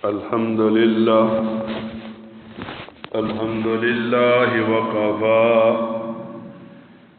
الحمد لله وكفى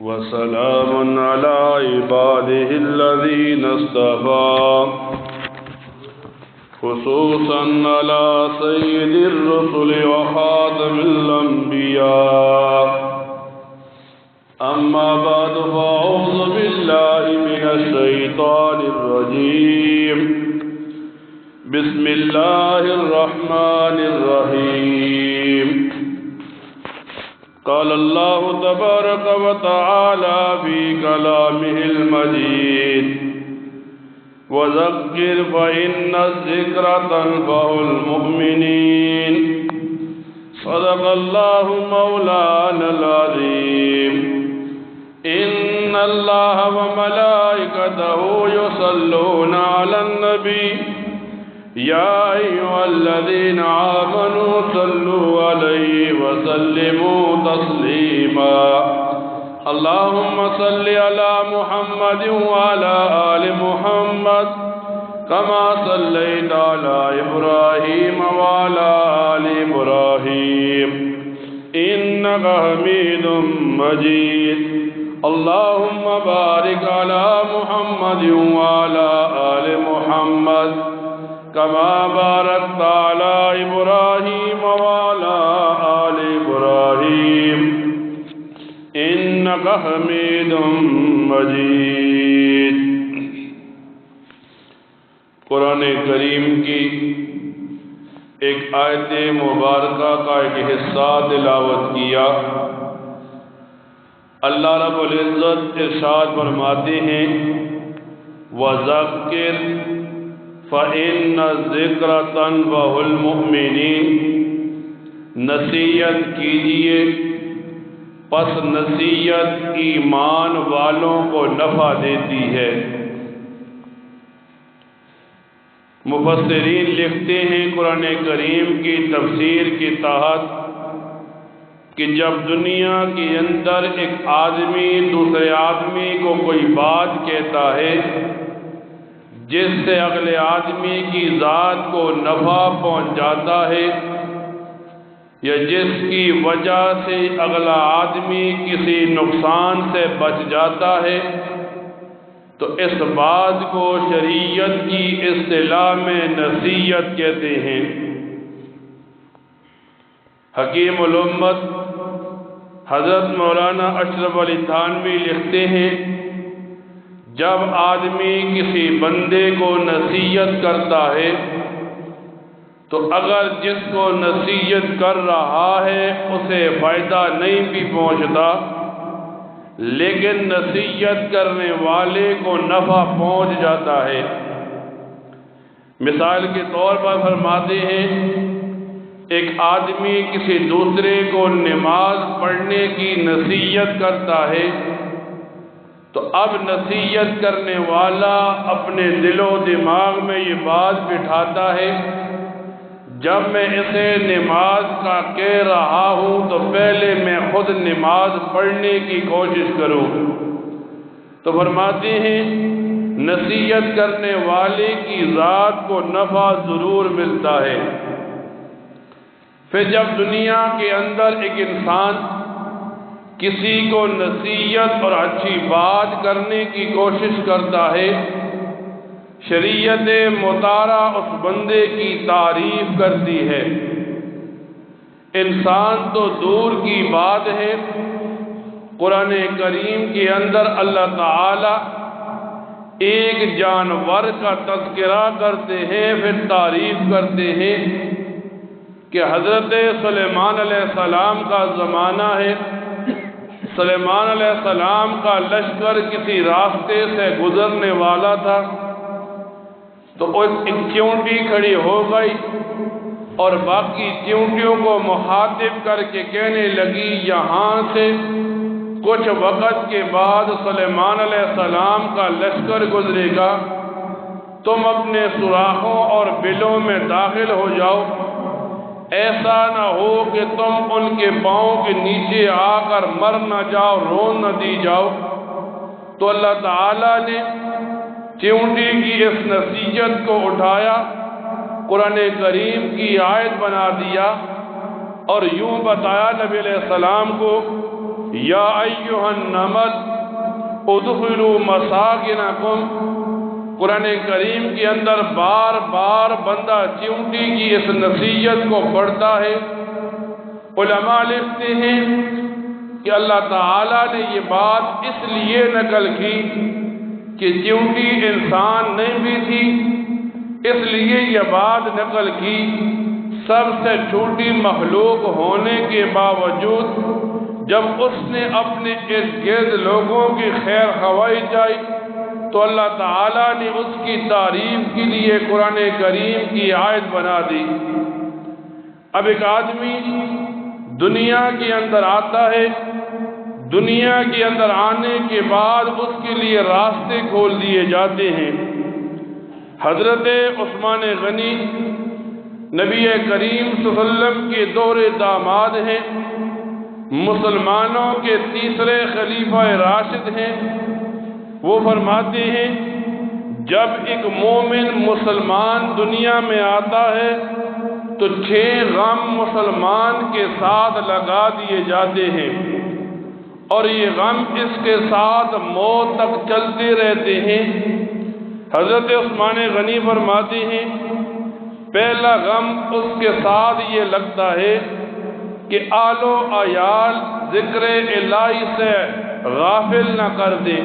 وسلام على عباده الذين اصطفى خصوصا على سيد الرسل وخاتم الأنبياء أما بعد فأعوذ بالله من الشيطان الرجيم بسم الله الرحمن الرحيم قال الله تبارك وتعالى في كلامه المجيد وذكر فإن الذكر تنفع المؤمنين صدق الله مولانا العظيم إن الله وملائكته يصلون على النبي يا أيها الذين آمنوا صلوا عليه وسلموا تسليما اللهم صل على محمد وعلى آل محمد كما صليت على إبراهيم وعلى آل إبراهيم إنك حميد مجيد اللهم بارك على محمد وعلى آل محمد كما باركت على إبراهيم وعلى آل إبراهيم إنك حميد مجيد۔ قرآن کریم کی ایک آیت مبارکہ کا ایک حصہ تلاوت کیا۔ اللہ رب العزت ارشاد فرماتے ہیں وَذَكِّرْ فَإِنَّ الذِّكْرَ تَنفَعُ الْمُؤْمِنِينَ، نصیحت کیجئے پس نصیحت ایمان والوں کو نفع دیتی ہے۔ مفسرین لکھتے ہیں قرآن کریم کی تفسیر کے تحت کہ جب دنیا کے اندر ایک آدمی دوسرے آدمی کو کوئی بات کہتا ہے جس سے اگلے آدمی کی ذات کو نفع پہنچ جاتا ہے یا جس کی وجہ سے اگلا آدمی کسی نقصان سے بچ جاتا ہے تو اس بات کو شریعت کی اصطلاح میں نصیحت کہتے ہیں۔ حکیم الامت حضرت مولانا اشرف علی تھانوی لکھتے ہیں جب آدمی کسی بندے کو نصیحت کرتا ہے تو اگر جس کو نصیحت کر رہا ہے اسے فائدہ نہیں بھی پہنچتا لیکن نصیحت کرنے والے کو نفع پہنچ جاتا ہے۔ مثال کے طور پر فرماتے ہیں ایک آدمی کسی دوسرے کو نماز پڑھنے کی نصیحت کرتا ہے تو اب نصیحت کرنے والا اپنے دل و دماغ میں یہ بات بٹھاتا ہے جب میں اسے نماز کا کہہ رہا ہوں تو پہلے میں خود نماز پڑھنے کی کوشش کروں۔ تو فرماتے ہیں نصیحت کرنے والے کی ذات کو نفع ضرور ملتا ہے۔ پھر جب دنیا کے اندر ایک انسان کسی کو نصیحت اور اچھی بات کرنے کی کوشش کرتا ہے شریعت مطالعہ اس بندے کی تعریف کرتی ہے۔ انسان تو دور کی بات ہے، قرآن کریم کے اندر اللہ تعالی ایک جانور کا تذکرہ کرتے ہیں پھر تعریف کرتے ہیں کہ حضرت سلیمان علیہ السلام کا زمانہ ہے۔ سلیمان علیہ السلام کا لشکر کسی راستے سے گزرنے والا تھا تو ایک چیونٹی کھڑی ہو گئی اور باقی چیونٹیوں کو مخاطب کر کے کہنے لگی یہاں سے کچھ وقت کے بعد سلیمان علیہ السلام کا لشکر گزرے گا، تم اپنے سوراخوں اور بلوں میں داخل ہو جاؤ، ایسا نہ ہو کہ تم ان کے پاؤں کے نیچے آ کر مر نہ جاؤ، رو نہ دی جاؤ۔ تو اللہ تعالیٰ نے چیونٹی کی اس نصیحت کو اٹھایا قرآن کریم کی آیت بنا دیا اور یوں بتایا نبی علیہ السلام کو، یا ایھا النمل ادخلوا مساکنکم۔ قرآن کریم کے اندر بار بار بندہ چیونٹی کی اس نصیحت کو پڑھتا ہے۔ علماء لکھتے ہیں کہ اللہ تعالیٰ نے یہ بات اس لیے نقل کی کہ چیونٹی انسان نہیں بھی تھی، اس لیے یہ بات نقل کی سب سے چھوٹی مخلوق ہونے کے باوجود جب اس نے اپنے ارد گرد لوگوں کی خیر خواہی چاہی تو اللہ تعالیٰ نے اس کی تعریف کے لیے قرآن کریم کی آیت بنا دی۔ اب ایک آدمی دنیا کے اندر آتا ہے، دنیا کے اندر آنے کے بعد اس کے لیے راستے کھول دیے جاتے ہیں۔ حضرت عثمان غنی نبی کریم صلی اللہ علیہ وسلم کے دور داماد ہیں، مسلمانوں کے تیسرے خلیفہ راشد ہیں۔ وہ فرماتے ہیں جب ایک مومن مسلمان دنیا میں آتا ہے تو 6 غم مسلمان کے ساتھ لگا دیے جاتے ہیں اور یہ غم اس کے ساتھ موت تک چلتے رہتے ہیں۔ حضرت عثمان غنی فرماتے ہیں پہلا غم اس کے ساتھ یہ لگتا ہے کہ آل و عیال ذکر الہی سے غافل نہ کر دے،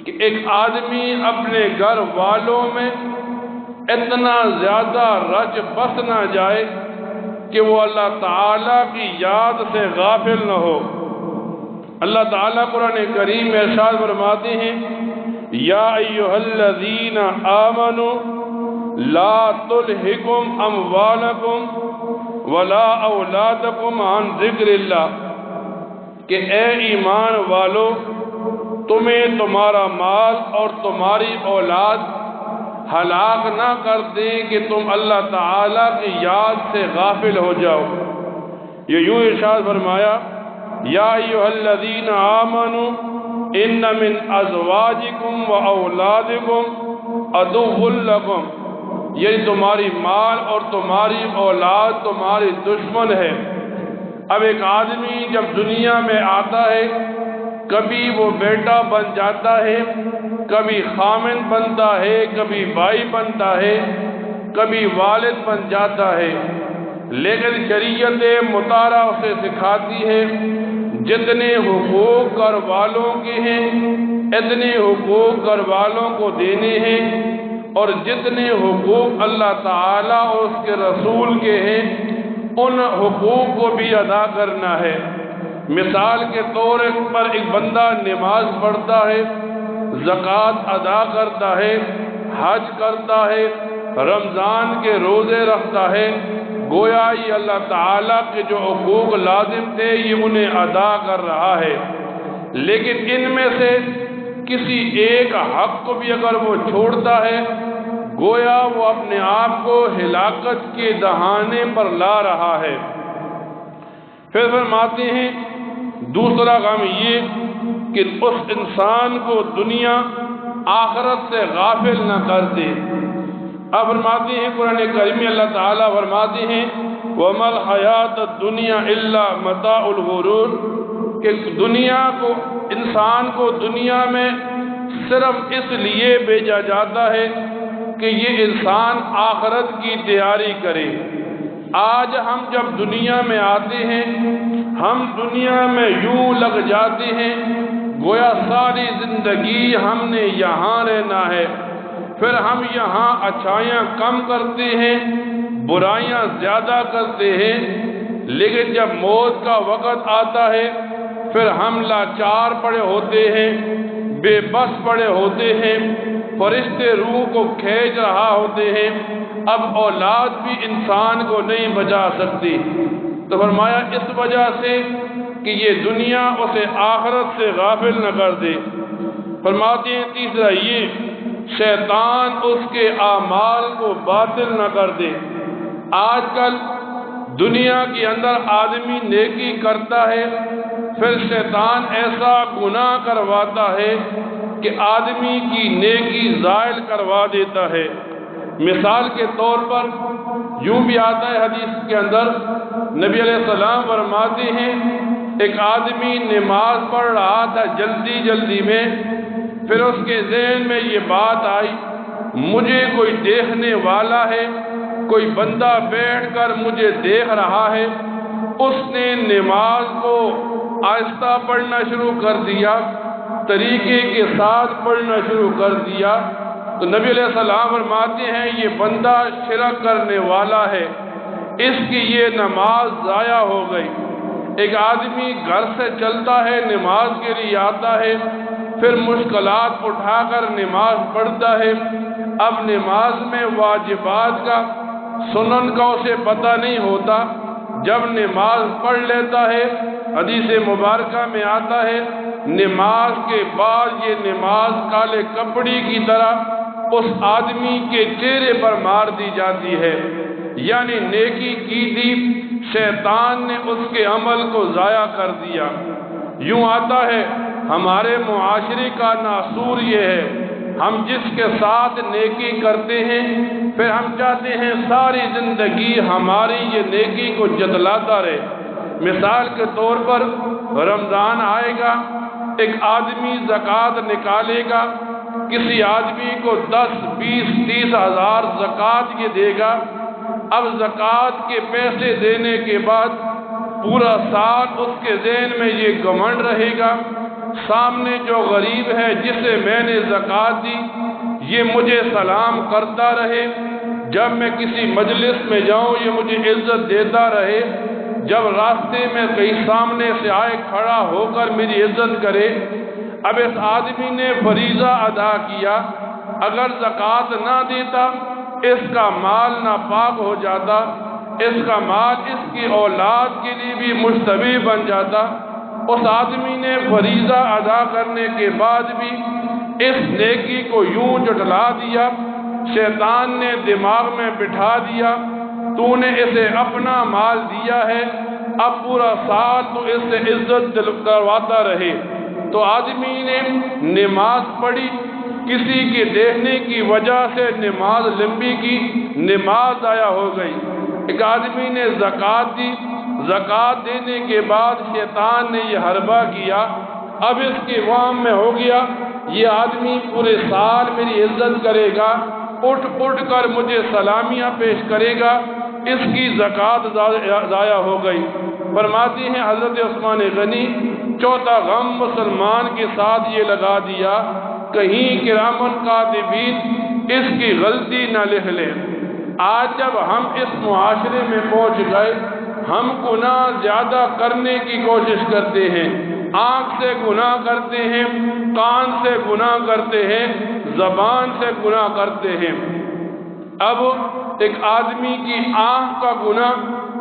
کہ ایک آدمی اپنے گھر والوں میں اتنا زیادہ رچ بس نہ جائے کہ وہ اللہ تعالیٰ کی یاد سے غافل نہ ہو۔ اللہ تعالیٰ قرآن کریم میں ارشاد فرماتے ہیں یا ایھا الذین آمنوا لا تلہکم اموالکم ولا اولادکم عن ذکر اللہ، کہ اے ایمان والو تمہیں تمہارا مال اور تمہاری اولاد ہلاک نہ کر دیں کہ تم اللہ تعالیٰ کی یاد سے غافل ہو جاؤ۔ یہ یوں ارشاد فرمایا یا ایھا الذین آمنوا ان من ازواجکم و اولادکم عدو لکم، یعنی تمہاری مال اور تمہاری اولاد تمہاری دشمن ہے۔ اب ایک آدمی جب دنیا میں آتا ہے کبھی وہ بیٹا بن جاتا ہے، کبھی خامن بنتا ہے، کبھی بھائی بنتا ہے، کبھی والد بن جاتا ہے، لیکن شریعت مطالعہ اسے سکھاتی ہے جتنے حقوق گھر والوں کے ہیں اتنے حقوق گھر والوں کو دینے ہیں، اور جتنے حقوق اللہ تعالیٰ اور اس کے رسول کے ہیں ان حقوق کو بھی ادا کرنا ہے۔ مثال کے طور پر ایک بندہ نماز پڑھتا ہے، زکوٰۃ ادا کرتا ہے، حج کرتا ہے، رمضان کے روزے رکھتا ہے، گویا یہ اللہ تعالیٰ کے جو حقوق لازم تھے یہ انہیں ادا کر رہا ہے، لیکن ان میں سے کسی ایک حق کو بھی اگر وہ چھوڑتا ہے گویا وہ اپنے آپ کو ہلاکت کے دہانے پر لا رہا ہے۔ پھر فرماتے ہیں دوسرا غم یہ کہ اس انسان کو دنیا آخرت سے غافل نہ کر دے۔ اب فرماتے ہیں قرآن کریم میں اللہ تعالیٰ فرماتے ہیں وَمَا الْحَيَاةُ الدُّنْيَا إِلَّا مَتَاعُ الْغُرُورِ، کہ دنیا کو انسان کو دنیا میں صرف اس لیے بھیجا جاتا ہے کہ یہ انسان آخرت کی تیاری کرے۔ آج ہم جب دنیا میں آتے ہیں ہم دنیا میں یوں لگ جاتے ہیں گویا ساری زندگی ہم نے یہاں رہنا ہے، پھر ہم یہاں اچھائیاں کم کرتے ہیں برائیاں زیادہ کرتے ہیں، لیکن جب موت کا وقت آتا ہے پھر ہم لاچار پڑے ہوتے ہیں، بے بس پڑے ہوتے ہیں، فرشتے روح کو کھینچ رہا ہوتے ہیں، اب اولاد بھی انسان کو نہیں بچا سکتی۔ تو فرمایا اس وجہ سے کہ یہ دنیا اسے آخرت سے غافل نہ کر دے۔ فرماتے ہیں تیسرا یہ شیطان اس کے اعمال کو باطل نہ کر دے۔ آج کل دنیا کے اندر آدمی نیکی کرتا ہے پھر شیطان ایسا گناہ کرواتا ہے کہ آدمی کی نیکی زائل کروا دیتا ہے۔ مثال کے طور پر یوں بھی آتا ہے حدیث کے اندر، نبی علیہ السلام فرماتے ہیں ایک آدمی نماز پڑھ رہا تھا جلدی جلدی میں، پھر اس کے ذہن میں یہ بات آئی مجھے کوئی دیکھنے والا ہے، کوئی بندہ بیٹھ کر مجھے دیکھ رہا ہے۔ اس نے نماز کو آہستہ پڑھنا شروع کر دیا، طریقے کے ساتھ پڑھنا شروع کر دیا، تو نبی علیہ السلام فرماتے ہیں یہ بندہ شرک کرنے والا ہے، اس کی یہ نماز ضائع ہو گئی۔ ایک آدمی گھر سے چلتا ہے، نماز کے لیے آتا ہے، پھر مشکلات اٹھا کر نماز پڑھتا ہے، اب نماز میں واجبات کا، سنن کا اسے پتہ نہیں ہوتا، جب نماز پڑھ لیتا ہے حدیث مبارکہ میں آتا ہے نماز کے بعد یہ نماز کالے کپڑی کی طرح اس آدمی کے چہرے پر مار دی جاتی ہے، یعنی نیکی کی تھی، شیطان نے اس کے عمل کو ضائع کر دیا۔ یوں آتا ہے ہمارے معاشرے کا ناصور یہ ہے، ہم جس کے ساتھ نیکی کرتے ہیں پھر ہم چاہتے ہیں ساری زندگی ہماری یہ نیکی کو جتلاتا رہے۔ مثال کے طور پر رمضان آئے گا، ایک آدمی زکوٰۃ نکالے گا، کسی آدمی کو 10 20 30 ہزار زکوٰۃ یہ دے گا، اب زکوٰۃ کے پیسے دینے کے بعد پورا سال اس کے ذہن میں یہ گھمنڈ رہے گا سامنے جو غریب ہے جسے میں نے زکوٰۃ دی یہ مجھے سلام کرتا رہے، جب میں کسی مجلس میں جاؤں یہ مجھے عزت دیتا رہے، جب راستے میں کہیں سامنے سے آئے کھڑا ہو کر میری عزت کرے۔ اب اس آدمی نے فریضہ ادا کیا، اگر زکوٰۃ نہ دیتا اس کا مال ناپاک ہو جاتا، اس کا مال اس کی اولاد کے لیے بھی مشتبہ بن جاتا۔ اس آدمی نے فریضہ ادا کرنے کے بعد بھی اس نیکی کو یوں جھٹلا دیا، شیطان نے دماغ میں بٹھا دیا تو نے اسے اپنا مال دیا ہے، اب پورا سال تو اس سے عزت کرواتا رہے۔ تو آدمی نے نماز پڑھی، کسی کے دیکھنے کی وجہ سے نماز لمبی کی، نماز ضائع ہو گئی۔ ایک آدمی نے زکوٰۃ دی، زکوٰۃ دینے کے بعد شیطان نے یہ حربہ کیا، اب اس کے وہم میں ہو گیا یہ آدمی پورے سال میری عزت کرے گا، اٹھ اٹھ کر مجھے سلامیاں پیش کرے گا، اس کی زکوٰۃ ضائع ہو گئی۔ فرماتی ہیں حضرت عثمان غنی چوتھا غم مسلمان کے ساتھ یہ لگا دیا کہیں کرامن کاتبین اس کی غلطی نہ لکھ لیں۔ آج جب ہم اس معاشرے میں پہنچ گئے ہم گناہ زیادہ کرنے کی کوشش کرتے ہیں، آنکھ سے گناہ کرتے ہیں، کان سے گناہ کرتے ہیں، زبان سے گناہ کرتے ہیں۔ اب ایک آدمی کی آنکھ کا گناہ،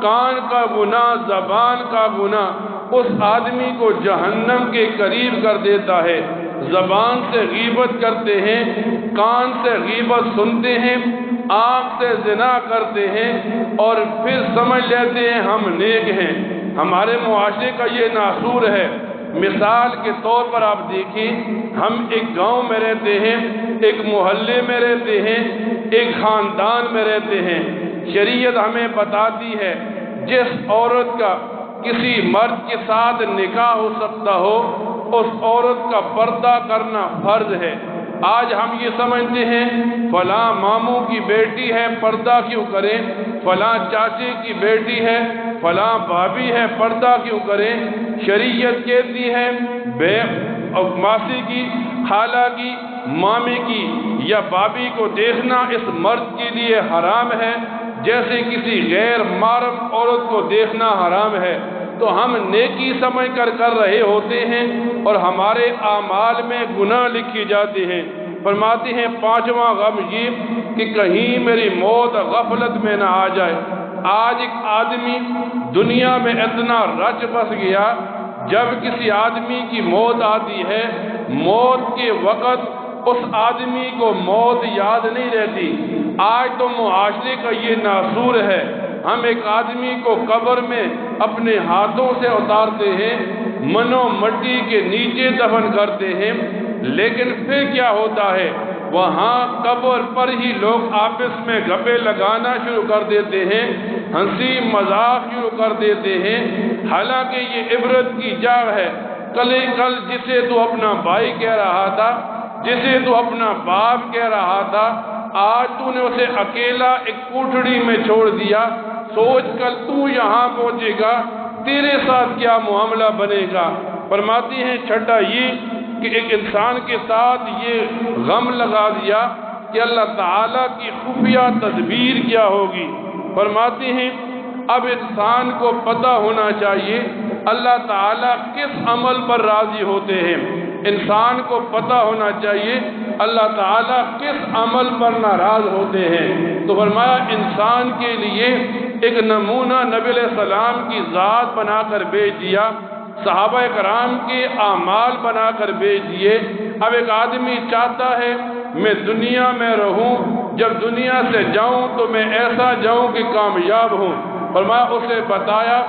کان کا گناہ، زبان کا گناہ اس آدمی کو جہنم کے قریب کر دیتا ہے۔ زبان سے غیبت کرتے ہیں، کان سے غیبت سنتے ہیں، آنکھ سے زنا کرتے ہیں اور پھر سمجھ لیتے ہیں ہم نیک ہیں۔ ہمارے معاشرے کا یہ ناصور ہے۔ مثال کے طور پر آپ دیکھیں، ہم ایک گاؤں میں رہتے ہیں، ایک محلے میں رہتے ہیں، ایک خاندان میں رہتے ہیں۔ شریعت ہمیں بتاتی ہے جس عورت کا کسی مرد کے ساتھ نکاح ہو سکتا ہو اس عورت کا پردہ کرنا فرض ہے۔ آج ہم یہ سمجھتے ہیں فلاں ماموں کی بیٹی ہے پردہ کیوں کریں، فلاں چاچے کی بیٹی ہے، فلاں بھابھی ہے پردہ کیوں کریں۔ شریعت کہتی ہے بے ماسی کی، خالہ کی، مامی کی یا بھابھی کو دیکھنا اس مرد کے لیے حرام ہے جیسے کسی غیر محرم عورت کو دیکھنا حرام ہے۔ تو ہم نیکی سمجھ کر رہے ہوتے ہیں اور ہمارے اعمال میں گناہ لکھی جاتے ہیں۔ فرماتے ہیں پانچواں غم یہ کہ کہیں میری موت غفلت میں نہ آ جائے۔ آج ایک آدمی دنیا میں اتنا رچ بس گیا، جب کسی آدمی کی موت آتی ہے موت کے وقت اس آدمی کو موت یاد نہیں رہتی۔ آج تو معاشرے کا یہ ناصور ہے، ہم ایک آدمی کو قبر میں اپنے ہاتھوں سے اتارتے ہیں، منو مٹی کے نیچے دفن کرتے ہیں، لیکن پھر کیا ہوتا ہے وہاں قبر پر ہی لوگ آپس میں گپے لگانا شروع کر دیتے ہیں، ہنسی مذاق شروع کر دیتے ہیں، حالانکہ یہ عبرت کی جگہ ہے۔ کل جسے تو اپنا بھائی کہہ رہا تھا، جسے تو اپنا باپ کہہ رہا تھا، آج تو نے اسے اکیلا ایک کوٹھڑی میں چھوڑ دیا۔ سوچ کل تو یہاں پہنچے گا، تیرے ساتھ کیا معاملہ بنے گا۔ فرماتی ہیں چھٹا یہ کہ ایک انسان کے ساتھ یہ غم لگا دیا کہ اللہ تعالیٰ کی خفیہ تدبیر کیا ہوگی۔ فرماتی ہیں اب انسان کو پتہ ہونا چاہیے اللہ تعالیٰ کس عمل پر راضی ہوتے ہیں، انسان کو پتہ ہونا چاہیے اللہ تعالیٰ کس عمل پر ناراض ہوتے ہیں۔ تو فرمایا انسان کے لیے ایک نمونہ نبی علیہ السلام کی ذات بنا کر بھیج دیا، صحابہ کرام کے اعمال بنا کر بھیج دیے۔ اب ایک آدمی چاہتا ہے میں دنیا میں رہوں، جب دنیا سے جاؤں تو میں ایسا جاؤں کہ کامیاب ہوں۔ فرمایا اسے بتایا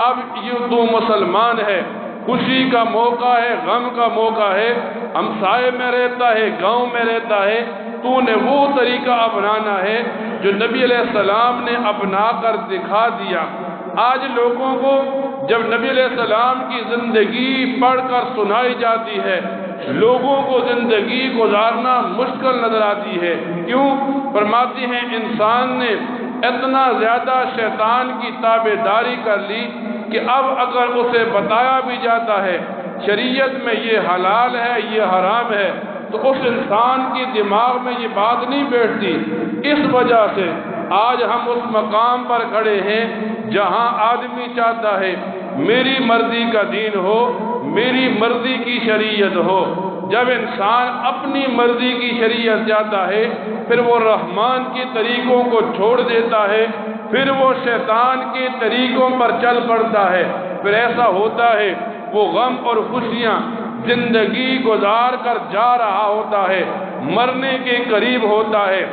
اب یہ تو مسلمان ہے، خوشی کا موقع ہے، غم کا موقع ہے، ہمسائے میں رہتا ہے، گاؤں میں رہتا ہے، تو نے وہ طریقہ اپنانا ہے جو نبی علیہ السلام نے اپنا کر دکھا دیا۔ آج لوگوں کو جب نبی علیہ السلام کی زندگی پڑھ کر سنائی جاتی ہے، لوگوں کو زندگی گزارنا مشکل نظر آتی ہے۔ کیوں؟ فرماتی ہیں انسان نے اتنا زیادہ شیطان کی تابعداری کر لی کہ اب اگر اسے بتایا بھی جاتا ہے شریعت میں یہ حلال ہے یہ حرام ہے تو اس انسان کی دماغ میں یہ بات نہیں بیٹھتی۔ اس وجہ سے آج ہم اس مقام پر کھڑے ہیں جہاں آدمی چاہتا ہے میری مرضی کا دین ہو، میری مرضی کی شریعت ہو۔ جب انسان اپنی مرضی کی شریعت چاہتا ہے پھر وہ رحمان کے طریقوں کو چھوڑ دیتا ہے، پھر وہ شیطان کے طریقوں پر چل پڑتا ہے، پھر ایسا ہوتا ہے وہ غم اور خوشیاں زندگی گزار کر جا رہا ہوتا ہے، مرنے کے قریب ہوتا ہے۔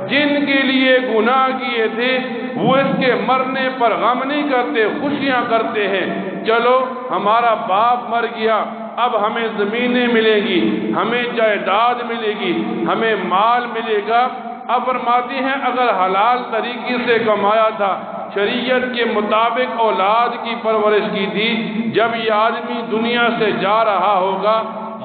جن کے لیے گناہ کیے تھے وہ اس کے مرنے پر غم نہیں کرتے، خوشیاں کرتے ہیں۔ چلو ہمارا باپ مر گیا، اب ہمیں زمینیں ملیں گی، ہمیں جائیداد ملے گی، ہمیں مال ملے گا۔ اب فرماتی ہیں اگر حلال طریقے سے کمایا تھا، شریعت کے مطابق اولاد کی پرورش کی تھی، جب یہ آدمی دنیا سے جا رہا ہوگا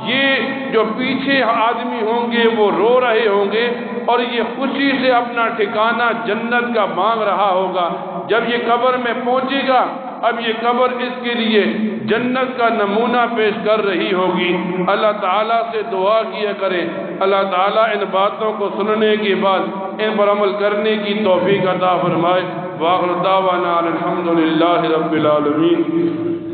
یہ جو پیچھے آدمی ہوں گے وہ رو رہے ہوں گے اور یہ خوشی سے اپنا ٹھکانہ جنت کا مانگ رہا ہوگا۔ جب یہ قبر میں پہنچے گا اب یہ قبر اس کے لیے جنت کا نمونہ پیش کر رہی ہوگی۔ اللہ تعالیٰ سے دعا کیا کریں اللہ تعالیٰ ان باتوں کو سننے کے بعد ان پر عمل کرنے کی توفیق عطا فرمائے۔ وآخر دعوانا الحمدللہ رب العالمین۔